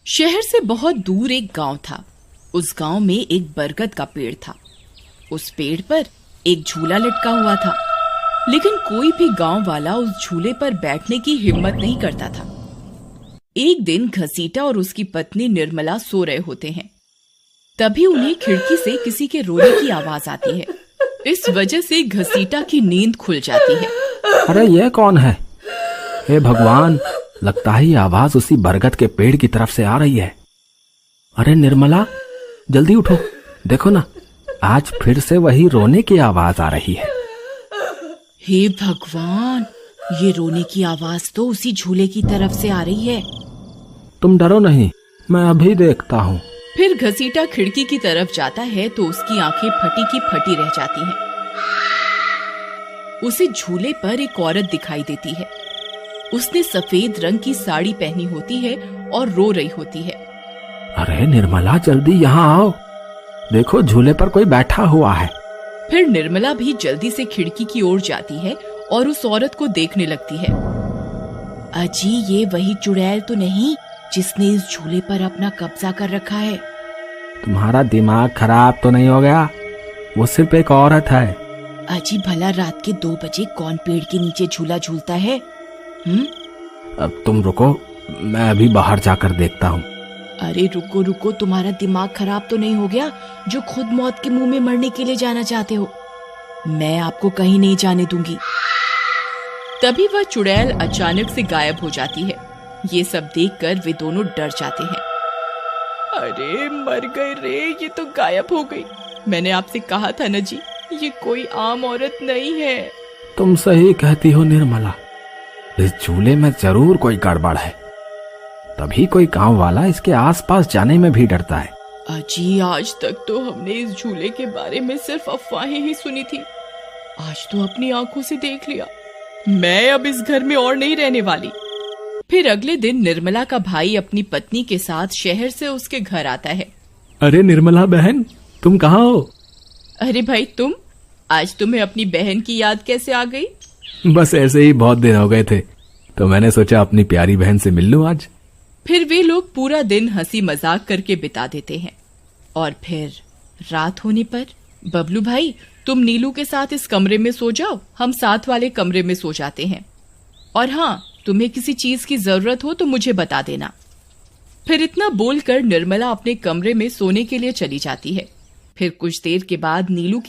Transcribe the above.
शहर से बहुत दूर एक गांव था। उस गांव में एक बरगद का पेड़ था। उस पेड़ पर एक झूला लटका हुआ था, लेकिन कोई भी गांव वाला उस झूले पर बैठने की हिम्मत नहीं करता था। एक दिन घसीटा और उसकी पत्नी निर्मला सो रहे होते हैं। तभी उन्हें खिड़की से किसी के रोने की आवाज आती है। इस वजह से घसीटा की नींद खुल जाती है। अरे ये कौन है? हे भगवान, लगता है ये आवाज उसी बरगद के पेड़ की तरफ से आ रही है। अरे निर्मला, जल्दी उठो, देखो ना, आज फिर से वही रोने की आवाज आ रही है। हे भगवान, ये रोने की आवाज तो उसी झूले की तरफ से आ रही है। तुम डरो नहीं, मैं अभी देखता हूँ। फिर घसीटा खिड़की की तरफ जाता है तो उसकी आंखें फटी की फटी रह जाती हैं। उसे झूले पर एक औरत दिखाई देती है। उसने सफेद रंग की साड़ी पहनी होती है और रो रही होती है। अरे निर्मला, जल्दी यहाँ आओ, देखो झूले पर कोई बैठा हुआ है। फिर निर्मला भी जल्दी से खिड़की की ओर जाती है और उस औरत को देखने लगती है। अजी, ये वही चुड़ैल तो नहीं जिसने इस झूले पर अपना कब्जा कर रखा है? तुम्हारा दिमाग खराब तो नहीं हो गया? वो सिर्फ एक औरत है। अजी, भला रात के 2 बजे कौन पेड़ के नीचे झूला झूलता है? अब तुम रुको, मैं अभी बाहर जाकर देखता हूँ। अरे रुको रुको, तुम्हारा दिमाग खराब तो नहीं हो गया जो खुद मौत के मुंह में मरने के लिए जाना चाहते हो? मैं आपको कहीं नहीं जाने दूंगी। तभी वह चुड़ैल अचानक से गायब हो जाती है। ये सब देखकर वे दोनों डर जाते हैं। अरे मर गए रे, ये तो गायब हो गई। मैंने आपसे कहा था ना जी, ये कोई आम औरत नहीं है। तुम सही कहती हो निर्मला, इस झूले में जरूर कोई गड़बड़ है, तभी कोई गांव वाला इसके आसपास जाने में भी डरता है। अजी, आज तक तो हमने इस झूले के बारे में सिर्फ अफवाहें ही सुनी थी। आज तो अपनी आंखों से देख लिया। मैं अब इस घर में और नहीं रहने वाली। फिर अगले दिन निर्मला का भाई अपनी पत्नी के साथ शहर से उसके घर आता है। अरे निर्मला बहन, तुम कहाँ हो? अरे भाई, आज तुम्हें अपनी बहन की याद कैसे आ गई? बस ऐसे ही, बहुत दिन हो गए थे तो मैंने सोचा अपनी प्यारी बहन से मिल लूं आज। फिर वे लोग पूरा दिन हंसी मजाक करके बिता देते हैं। और फिर रात होने पर, बबलू भाई, तुम नीलू के साथ इस कमरे में सो जाओ, हम साथ वाले कमरे में सो जाते हैं। और हाँ, तुम्हें किसी चीज की जरूरत हो तो मुझे बता देना। फिर इतना बोलकर निर्मला अपने कमरे में सोने के लिए चली जाती है। फिर कुछ देर के बाद नीलू की